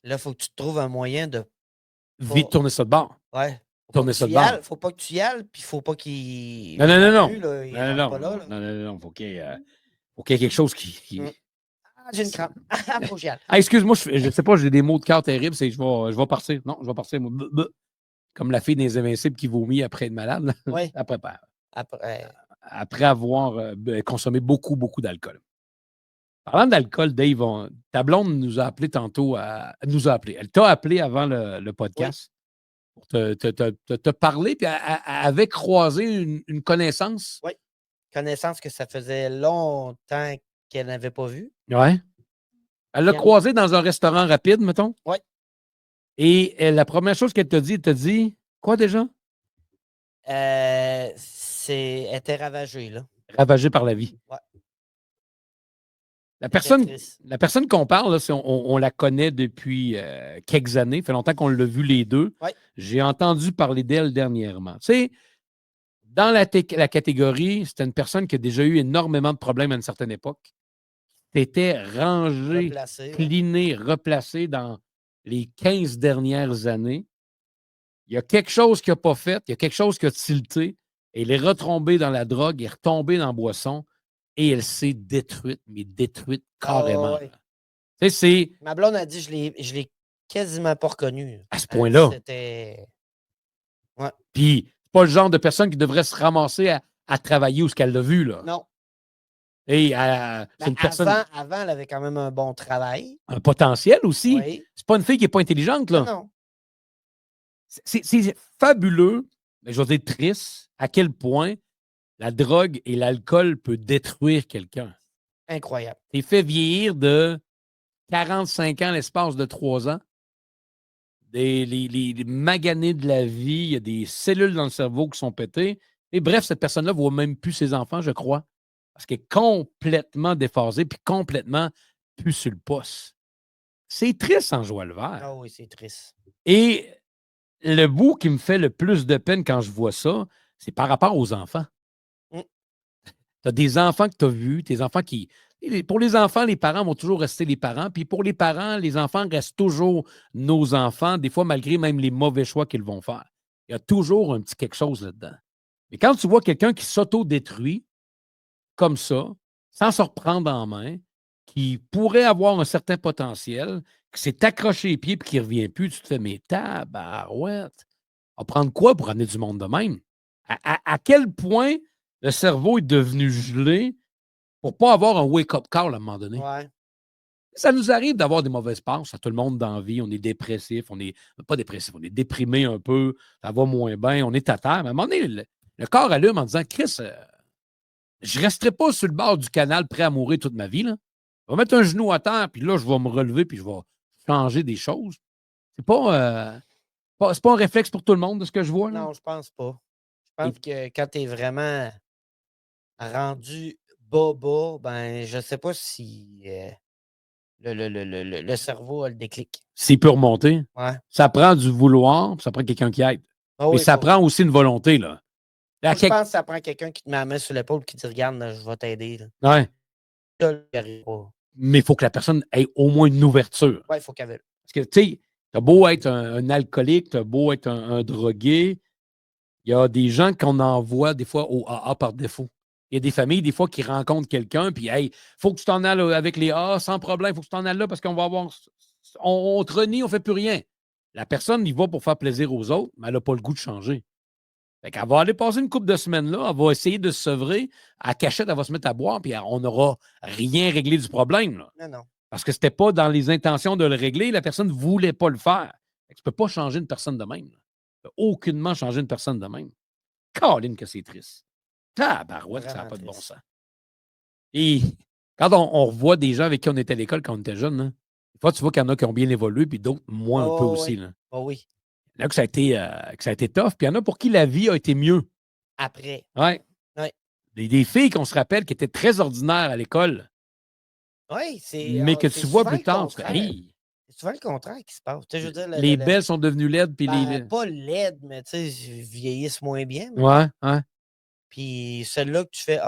Là, il faut que tu trouves un moyen de. Vite tourner ça de bord. Ouais. Tourner ça de bord. Faut pas que tu y ailles, puis il faut pas qu'il. Non. Non. Non, faut qu'il y ait quelque chose qui. J'ai une crampe. Faut que j'y aille. Ah, excuse-moi, je sais pas, j'ai des mots de cœur terribles, c'est je vais partir. Non, je vais partir. Moi. Comme la fille des Invincibles qui vomit après être malade. Là. Oui. Après avoir consommé beaucoup, beaucoup d'alcool. Parlant d'alcool, Dave, ta blonde nous a appelé tantôt. Elle t'a appelé avant le podcast pour te parler, puis elle avait croisé une connaissance. Oui. Connaissance que ça faisait longtemps qu'elle n'avait pas vue. Ouais. Elle l'a croisé dans un restaurant rapide, mettons. Oui. Et la première chose qu'elle t'a dit, quoi déjà? Elle était ravagée, là. Ravagée par la vie. Ouais. La personne qu'on parle, là, on la connaît depuis quelques années. Ça fait longtemps qu'on l'a vu les deux. Ouais. J'ai entendu parler d'elle dernièrement. Tu sais, dans la catégorie, c'était une personne qui a déjà eu énormément de problèmes à une certaine époque. T'étais rangé, cliné, replacé dans les 15 dernières années. Il y a quelque chose qu'il n'a pas fait, il y a quelque chose qui a tilté, et il est retombé dans la drogue, il est retombé dans la boisson, et elle s'est détruite, mais détruite carrément. Tu sais, ma blonde a dit, je l'ai quasiment pas reconnue. À ce point-là. C'était... Ouais. Puis, c'est pas le genre de personne qui devrait se ramasser à travailler où ce qu'elle l'a vu, là. Non. Et c'est une personne... Avant, elle avait quand même un bon travail. Un potentiel aussi. Oui. C'est pas une fille qui n'est pas intelligente, là. Non. C'est fabuleux, mais je veux dire triste, à quel point la drogue et l'alcool peut détruire quelqu'un. Incroyable. T'es fait vieillir de 45 ans l'espace de 3 ans. Les maganés de la vie, il y a des cellules dans le cerveau qui sont pétées. Et bref, cette personne-là ne voit même plus ses enfants, je crois, parce qu'elle est complètement déphasée puis complètement plus sur le poste. C'est triste en joie le vert. Ah oui, c'est triste. Et le bout qui me fait le plus de peine quand je vois ça, c'est par rapport aux enfants. Tu as des enfants que tu as vus, tes enfants qui... Pour les enfants, les parents vont toujours rester les parents. Puis pour les parents, les enfants restent toujours nos enfants, des fois malgré même les mauvais choix qu'ils vont faire. Il y a toujours un petit quelque chose là-dedans. Mais quand tu vois quelqu'un qui s'auto-détruit comme ça, sans se reprendre en main, qui pourrait avoir un certain potentiel, qui s'est accroché les pieds et qui ne revient plus, tu te fais, mais tabarouette, on va prendre quoi pour amener du monde de même? À quel point le cerveau est devenu gelé pour ne pas avoir un wake-up call à un moment donné? Ouais. Ça nous arrive d'avoir des mauvaises passes à tout le monde dans la vie. On est dépressif, on est pas dépressif, on est déprimé un peu, ça va moins bien, on est à terre. Mais à un moment donné, le corps allume en disant, Chris, je ne resterai pas sur le bord du canal prêt à mourir toute ma vie. Là. Je vais mettre un genou à terre, puis là, je vais me relever, puis je vais changer des choses. C'est pas un réflexe pour tout le monde de ce que je vois. Là. Non, je pense pas. Je pense que quand tu es vraiment rendu bas, ben, je sais pas si le cerveau a le déclic. S'il peut remonter, ça prend du vouloir, ça prend quelqu'un qui aide. Mais ça prend aussi une volonté. Là. Je pense que ça prend quelqu'un qui te met la main sur l'épaule et qui dit regarde, là, je vais t'aider. Ouais. Mais il faut que la personne ait au moins une ouverture. Oui, il faut qu'elle veuille. Parce que, tu sais, t'as beau être un alcoolique, t'as beau être un drogué, il y a des gens qu'on envoie des fois au AA par défaut. Il y a des familles, des fois, qui rencontrent quelqu'un, puis, hey, il faut que tu t'en ailles avec les AA sans problème, il faut que tu t'en ailles là parce qu'on va avoir. On te renie, on ne fait plus rien. La personne y va pour faire plaisir aux autres, mais elle n'a pas le goût de changer. Fait qu'elle va aller passer une couple de semaines là, elle va essayer de se sevrer, à cachette, elle va se mettre à boire, puis on n'aura rien réglé du problème. Là. Non. Parce que ce n'était pas dans les intentions de le régler, la personne ne voulait pas le faire. Tu ne peux pas changer une personne de même. Tu ne peux aucunement changer une personne de même. Caroline, que c'est triste. Tabarouette, ça n'a pas de bon sens. Et quand on revoit des gens avec qui on était à l'école quand on était jeune, hein, des fois, tu vois qu'il y en a qui ont bien évolué, puis d'autres moins un peu aussi. Là. Oui. Il y en a que ça a été tough, puis il y en a pour qui la vie a été mieux. Après. Oui. Des filles qu'on se rappelle qui étaient très ordinaires à l'école. Oui, c'est. Mais que tu vois plus tard, tu fais, hey, c'est souvent le contraire qui se passe. Je veux dire, les belles sont devenues laides. Puis pas laides, mais tu sais, vieillissent moins bien. Ouais. Puis celle-là que tu fais,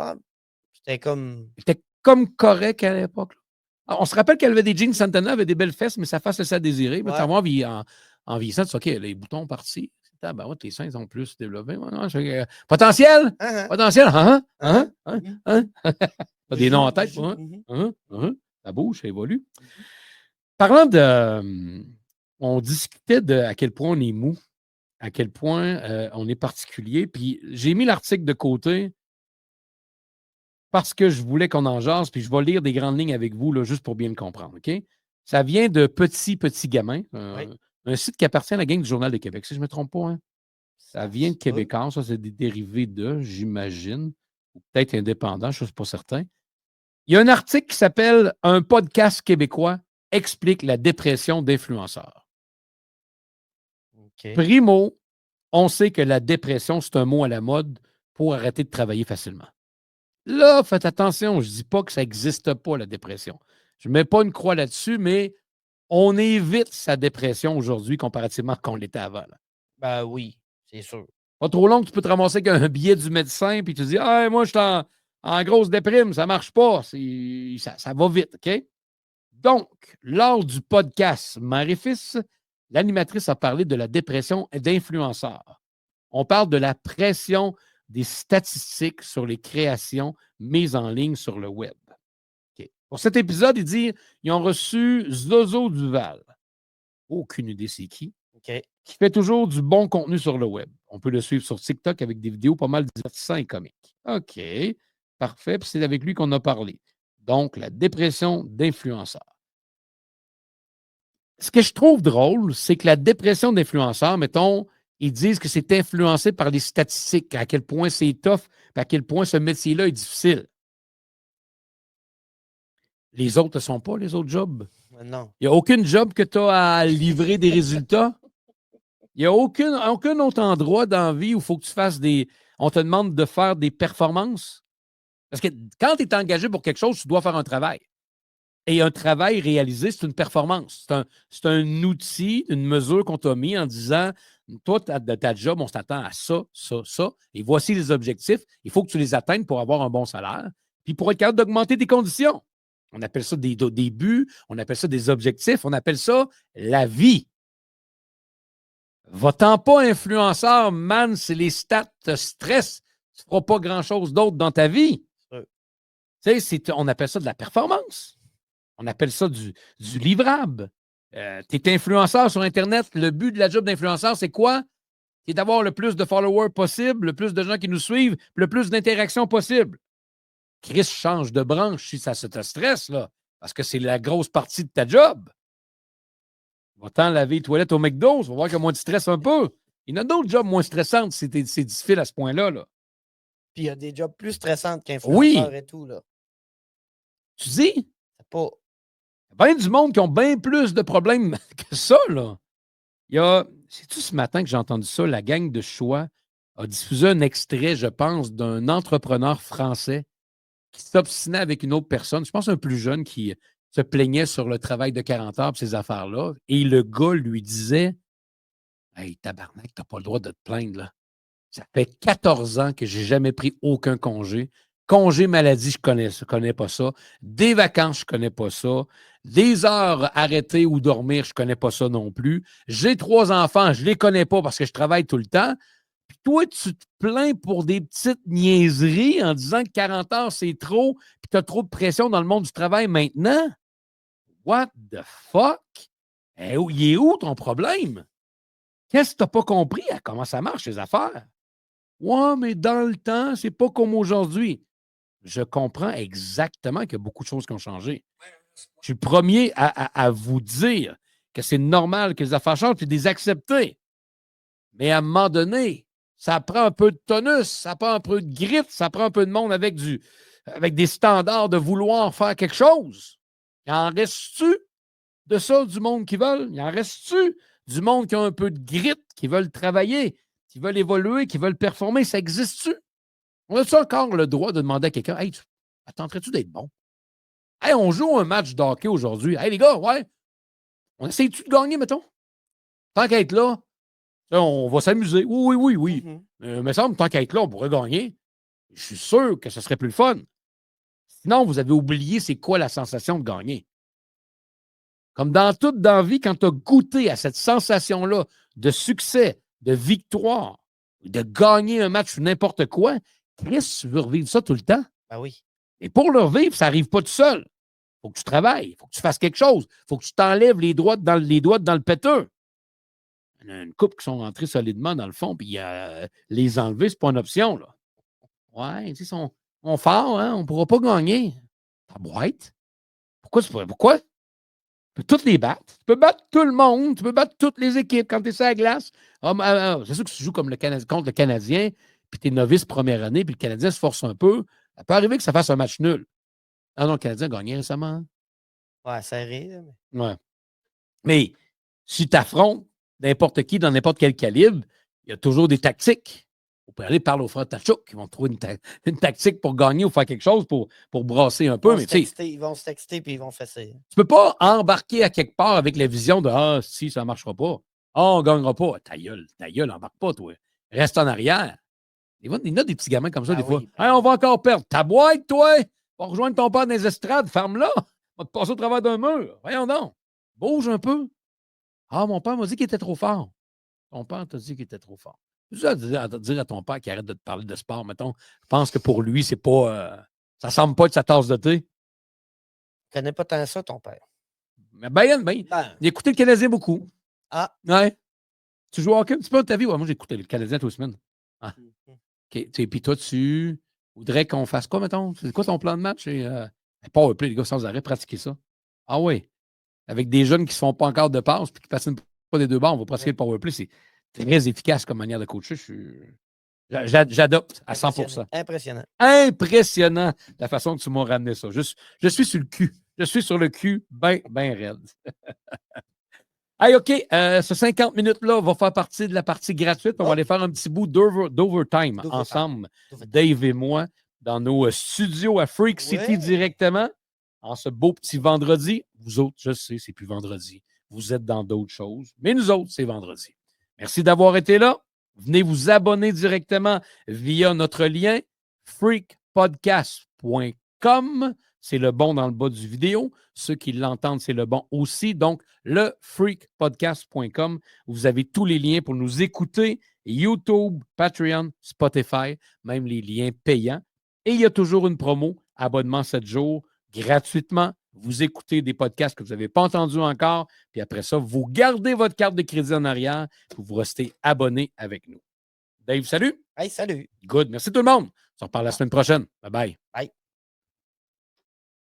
c'était comme. C'était comme correct à l'époque. On se rappelle qu'elle avait des jeans Santana, avait des belles fesses, mais sa face laissait à désirer. Mais en vieillissant, tu sais, OK, les boutons partis. Les seins sont plus développés. Potentiel! Potentiel! Des noms en tête, Ça bouge, ça évolue. Parlant de... on discutait de à quel point on est mou, à quel point on est particulier. Puis j'ai mis l'article de côté parce que je voulais qu'on en jase, puis je vais lire des grandes lignes avec vous, là, juste pour bien le comprendre, OK? Ça vient de Petit Gamin, un site qui appartient à la gang du Journal de Québec, si je ne me trompe pas. Hein? Ça vient de Québécois, ça, c'est des dérivés de, j'imagine, ou peut-être indépendant, je ne suis pas certain. Il y a un article qui s'appelle « Un podcast québécois explique la dépression d'influenceurs ». Primo, on sait que la dépression, c'est un mot à la mode pour arrêter de travailler facilement. Là, faites attention, je ne dis pas que ça n'existe pas, la dépression. Je ne mets pas une croix là-dessus, mais on évite sa dépression aujourd'hui comparativement à qu'on l'était avant. Là. Ben oui, c'est sûr. Pas trop long que tu peux te ramasser avec un billet du médecin puis tu te dis hey, moi, je suis en grosse déprime, ça ne marche pas. Ça va vite, OK? Donc, lors du podcast Mère et Fils, l'animatrice a parlé de la dépression d'influenceurs. On parle de la pression des statistiques sur les créations mises en ligne sur le web. Okay. Pour cet épisode, il dit ils ont reçu Zozo Duval. Aucune idée c'est qui. Okay. Qui fait toujours du bon contenu sur le web. On peut le suivre sur TikTok avec des vidéos pas mal divertissantes et comiques. OK, parfait. Puis c'est avec lui qu'on a parlé. Donc, la dépression d'influenceurs. Ce que je trouve drôle, c'est que la dépression d'influenceurs, mettons, ils disent que c'est influencé par les statistiques, à quel point c'est tough, à quel point ce métier-là est difficile. Les autres ne sont pas, les autres jobs. Non. Il n'y a aucune job que tu as à livrer des résultats. Il n'y a aucun autre endroit dans la vie où il faut que tu fasses des... On te demande de faire des performances. Parce que quand tu es engagé pour quelque chose, tu dois faire un travail. Et un travail réalisé, c'est une performance. C'est un outil, une mesure qu'on t'a mis en disant toi, de ta job, on s'attend à ça, ça, ça. Et voici les objectifs. Il faut que tu les atteignes pour avoir un bon salaire. Puis pour être capable d'augmenter tes conditions. On appelle ça des buts, on appelle ça des objectifs, on appelle ça la vie. Va-t'en pas influenceur, man, c'est les stats te stressent. Tu ne feras pas grand-chose d'autre dans ta vie. Tu sais, on appelle ça de la performance. On appelle ça du livrable. Tu es influenceur sur Internet. Le but de la job d'influenceur, c'est quoi? C'est d'avoir le plus de followers possible, le plus de gens qui nous suivent, le plus d'interactions possible. Chris change de branche si ça te stresse, là, parce que c'est la grosse partie de ta job. Va-t'en laver les toilettes au McDo, tu vas voir qu'il y a moins de stress un peu. Il y en a d'autres jobs moins stressantes si c'est difficile à ce point-là. Là. Puis il y a des jobs plus stressants qu'influenceurs et tout. Là. Tu dis? C'est pas... Il y a bien du monde qui ont bien plus de problèmes que ça, là. C'est-tu ce matin que j'ai entendu ça? La gang de Choix a diffusé un extrait, je pense, d'un entrepreneur français qui s'obstinait avec une autre personne, je pense un plus jeune, qui se plaignait sur le travail de 40 heures et ces affaires-là. Et le gars lui disait hey, tabarnak, t'as pas le droit de te plaindre, là. Ça fait 14 ans que j'ai jamais pris aucun congé. Congé maladie, je connais pas ça. Des vacances, je connais pas ça. Des heures arrêtées ou dormir, je connais pas ça non plus. J'ai 3 enfants, je les connais pas parce que je travaille tout le temps. Puis toi, tu te plains pour des petites niaiseries en disant que 40 heures, c'est trop, puis tu as trop de pression dans le monde du travail maintenant. What the fuck? Il est où ton problème? Qu'est-ce que tu n'as pas compris à comment ça marche, les affaires? Ouais, mais dans le temps, c'est pas comme aujourd'hui. Je comprends exactement qu'il y a beaucoup de choses qui ont changé. Je suis le premier à vous dire que c'est normal que les affaires changent et de les accepter. Mais à un moment donné, ça prend un peu de tonus, ça prend un peu de grit, ça prend un peu de monde avec des standards de vouloir faire quelque chose. Il en reste-tu de ça, du monde qui veulent? Il en reste-tu du monde qui a un peu de grit, qui veulent travailler, qui veulent évoluer, qui veulent performer? Ça existe-tu? On a-tu encore le droit de demander à quelqu'un hey, attendrais-tu d'être bon? Hey, on joue un match d'hockey aujourd'hui. Hey, les gars, ouais, on essaye-tu de gagner, mettons? Tant qu'à être là, on va s'amuser. Oui. Mm-hmm. Il me semble, tant qu'à être là, on pourrait gagner. Je suis sûr que ce serait plus le fun. Sinon, vous avez oublié c'est quoi la sensation de gagner. Comme dans toute dans la vie, quand tu as goûté à cette sensation-là de succès, de victoire, de gagner un match ou n'importe quoi, Chris, tu veux revivre ça tout le temps? Ben oui. Et pour le revivre, ça n'arrive pas tout seul. faut que tu travailles. Il faut que tu fasses quelque chose. Il faut que tu t'enlèves les doigts dans le péteux. Il y en a une couple qui sont rentrés solidement dans le fond, puis les enlever, c'est pas une option, là. Ouais, ils sont forts, hein? On ne pourra pas gagner. Ta boîte. Pourquoi? Tu peux toutes les battre. Tu peux battre tout le monde. Tu peux battre toutes les équipes quand tu es sur la glace. C'est sûr que tu joues comme contre le Canadien, puis tu es novice première année, puis le Canadien se force un peu. Ça peut arriver que ça fasse un match nul. Ah non, le Canadien a gagné récemment. Ouais, serré. Ouais. Mais si tu affrontes n'importe qui dans n'importe quel calibre, il y a toujours des tactiques. On peut aller parler aux frères Tachuk qui vont trouver une tactique pour gagner ou faire quelque chose pour brasser un peu. Ils vont se texter puis ils vont fesser. Tu ne peux pas embarquer à quelque part avec la vision de si ça ne marchera pas. On ne gagnera pas. Ta gueule, embarque pas, toi. Reste en arrière. Il y a des petits gamins comme ça, des fois. On va encore perdre. Ta boîte, toi. Va rejoindre ton père dans les estrades, ferme-la. Va te passer au travers d'un mur. Voyons donc. Bouge un peu. Mon père m'a dit qu'il était trop fort. Ton père t'a dit qu'il était trop fort. Tu as dire à ton père qu'il arrête de te parler de sport, mettons. Je pense que pour lui, c'est pas. Ça semble pas être sa tasse de thé. Il ne connaît pas tant ça, ton père. Mais il écoutait le Canadien beaucoup. Ah. Ouais. Tu joues au hockey un petit peu de ta vie? Ouais, moi, j'écoutais le Canadien toutes les semaines. Ah. OK. Puis toi, tu voudrais qu'on fasse quoi, mettons? C'est quoi ton plan de match? Powerplay, les gars, sans arrêt, pratiquer ça. Ah oui. Avec des jeunes qui ne se font pas encore de passe puis qui ne patinent pas des deux bords, on va pratiquer le powerplay. C'est très efficace comme manière de coacher. J'adopte à 100%. Impressionnant la façon que tu m'as ramené ça. Je suis sur le cul. Je suis sur le cul bien raide. Hey, OK, ce 50 minutes-là va faire partie de la partie gratuite. On va aller faire un petit bout d'overtime ensemble, Dave et moi, dans nos studios à Freak City directement, en ce beau petit vendredi. Vous autres, je sais, c'est plus vendredi. Vous êtes dans d'autres choses, mais nous autres, c'est vendredi. Merci d'avoir été là. Venez vous abonner directement via notre lien freakpodcast.com. C'est le bon dans le bas du vidéo. Ceux qui l'entendent, c'est le bon aussi. Donc, le freakpodcast.com. Vous avez tous les liens pour nous écouter. YouTube, Patreon, Spotify, même les liens payants. Et il y a toujours une promo, abonnement 7 jours, gratuitement. Vous écoutez des podcasts que vous n'avez pas entendus encore. Puis après ça, vous gardez votre carte de crédit en arrière et vous restez abonné avec nous. Dave, salut. Hey, salut. Good. Merci tout le monde. On se reparle la semaine prochaine. Bye-bye. Bye.